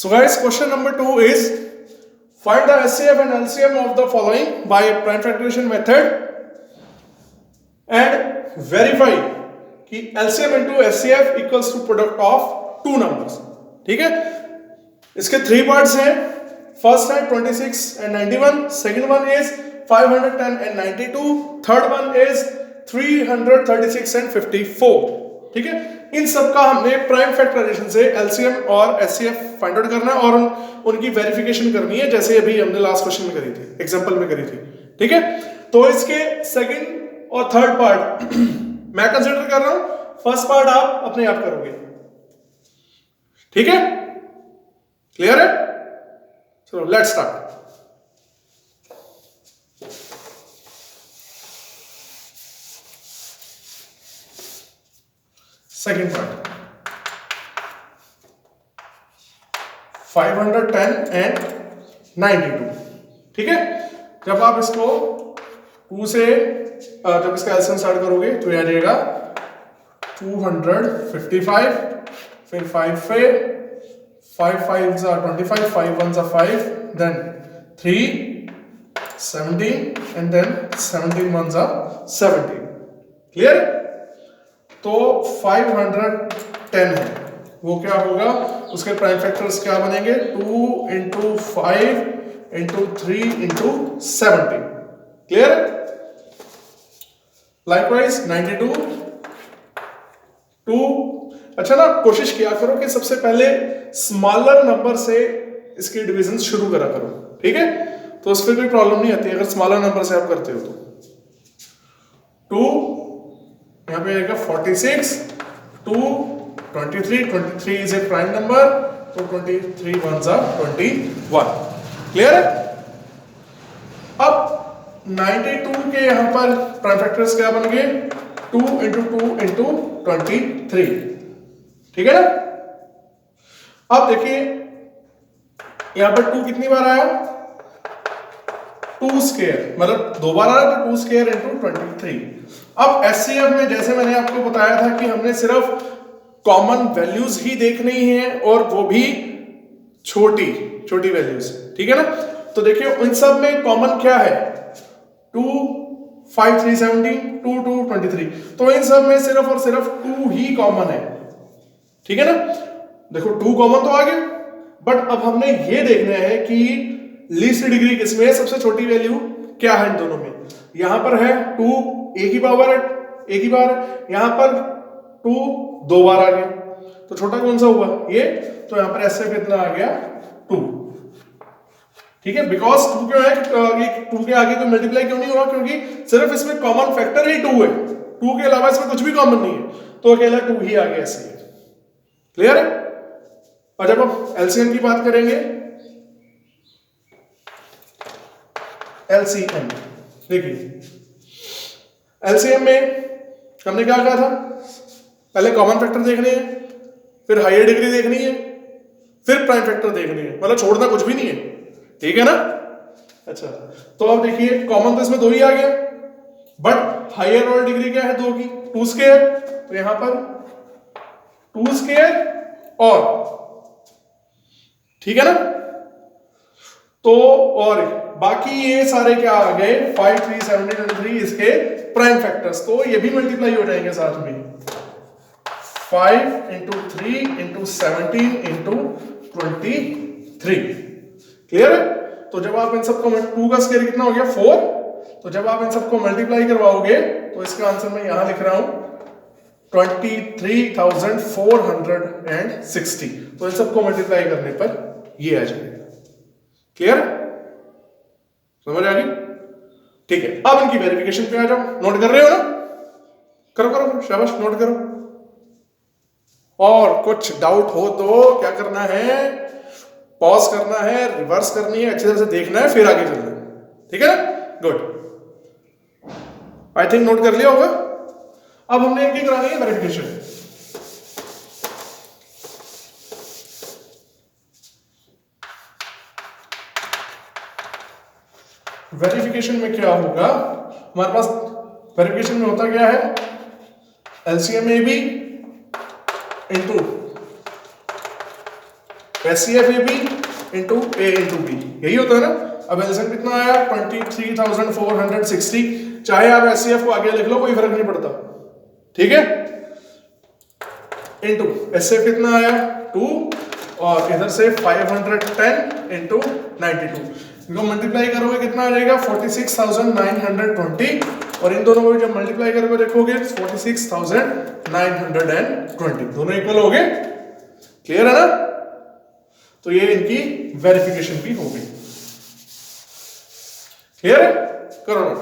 So guys, question number 2 is find the HCF and LCM of the following by prime factorization method and verify कि LCM into HCF equals to product of two numbers. ठीक है, इसके 3 parts हैं. First है 26 and 91, second one is 510 and 92, third one is 336 and 54. ठीक है, इन सब का हमने प्राइम फैक्टराइजेशन से एलसीएम और एचसीएफ फाइंड आउट करना है और उनकी वेरिफिकेशन करनी है, जैसे अभी हमने लास्ट क्वेश्चन में करी थी, एग्जांपल में करी थी. ठीक है, तो इसके सेकंड और थर्ड पार्ट मैं कंसीडर कर रहा हूं, फर्स्ट पार्ट आप अपने आप करोगे. ठीक है, क्लियर है? चलो let's start. Second part 510 and 92. ठीक है, जब आप इसको 2 से जब इसका एलसीएम स्टार्ट करोगे तो आ जाएगा 255, फिर 5 से 5 5 25, 5 1 5, देन 3 17 एंड देन 17 1 17. क्लियर? तो 510 है, वो क्या होगा, उसके प्राइम फैक्टर्स क्या बनेंगे, 2 into 5 into 3 into 17. Clear? Likewise 92 2. अच्छा ना, कोशिश किया करो कि सबसे पहले स्मॉलर नंबर से इसकी डिविजन शुरू करा करो. ठीक है, तो उसमें कोई प्रॉब्लम नहीं आती अगर स्मॉलर नंबर से आप करते हो तो. 2 यहाँ पे आएगा 46, 2 23, 23 इज ए प्राइम नंबर, तो 23 1 21. क्लियर है? अब 92 के यहाँ पर प्राइम फैक्टर्स क्या बन गए, 2 इंटू 2 इंटू 23. ठीक है ना? अब देखिए यहाँ पर 2 कितनी बार आया, 2 स्क्वायर, मतलब 2 बार आया तो 2 स्क्वायर इंटू 23. अब एचसीएफ में जैसे मैंने आपको बताया था कि हमने सिर्फ कॉमन वैल्यूज ही देखनी है और वो भी छोटी छोटी वैल्यूज. ठीक है ना? तो देखिए इन सब में कॉमन क्या है, 2 5 3 17, 2 2 23. तो इन सब में सिर्फ और सिर्फ 2 ही कॉमन है. ठीक है ना? देखो 2 कॉमन तो आ गया, बट अब हमने ये देखना है कि लीस्ट डिग्री किसमें है, सबसे छोटी वैल्यू क्या है इन दोनों में. यहां पर है 2 एक ही पावर है, एक ही बार. यहां पर 2 2 बार आ गया, तो छोटा कौन सा हुआ ये, तो यहां पर ऐसे कितना आ गया 2. ठीक है, बिकॉज 2 क्यों है, 2 के आगे कोई मल्टीप्लाई क्यों नहीं हुआ, क्योंकि सिर्फ इसमें कॉमन फैक्टर ही 2 है, 2 के अलावा इसमें कुछ भी कॉमन नहीं है, तो अकेला 2 ही आ गया ऐसे. क्लियर है? और जब हम एलसीएम की बात करेंगे, एलसीएम देखिए, एलसीएम में हमने क्या कहा था, पहले कॉमन फैक्टर देखने हैं, फिर हायर डिग्री देखनी है, फिर प्राइम फैक्टर देखनी है, मतलब छोड़ना कुछ भी नहीं है. ठीक है ना? अच्छा, तो अब देखिए कॉमन तो इसमें 2 ही आ गया, बट हायर और डिग्री क्या है 2 की, 2 स्क्वायर. तो यहां पर 2 स्क्वायर और, ठीक है ना, तो और बाकी ये सारे क्या आ गए 5 3 7 23 इसके प्राइम फैक्टर्स, तो ये भी मल्टीप्लाई हो जाएंगे साथ में. 5 इंटू 3 इंटू 17 इंटू 23. क्लियर है? तो जब आप इन सबको 2 का स्क्वायर कितना हो गया 4, तो जब आप इन सबको मल्टीप्लाई करवाओगे तो इसका आंसर मैं यहां लिख रहा हूं 23,460. तो इन सबको मल्टीप्लाई करने पर ये आ जाएगा. क्लियर? समझ आ गई? ठीक है, अब इनकी वेरिफिकेशन पे आ जाओ. नोट कर रहे हो ना? करो करो, शाबाश, नोट करो. और कुछ डाउट हो तो क्या करना है, पॉज करना है, रिवर्स करनी है, अच्छी तरह से देखना है, फिर आगे चलना है. ठीक है ना? गुड. आई थिंक नोट कर लिया होगा. अब हमने इनकी करानी है वेरिफिकेशन. वेरिफिकेशन में क्या होगा, हमारे पास वेरिफिकेशन में होता क्या है, LCM A B into HCF A B into A into B, यही होता है ना। अब एलसीएम कितना आया 23,460, चाहे आप एचसीएफ को आगे लिख लो कोई फर्क नहीं पड़ता, ठीक है। इंटू एचसीएफ कितना आया 2 और इधर से 510 इंटू 92, इनको मल्टीप्लाई करोगे कितना आ जाएगा 46,920 और इन दोनों को जब मल्टीप्लाई करके देखोगे 46,920, दोनों इक्वल हो गए, क्लियर है ना। तो ये इनकी वेरिफिकेशन भी हो गई, क्लियर है, करो ना।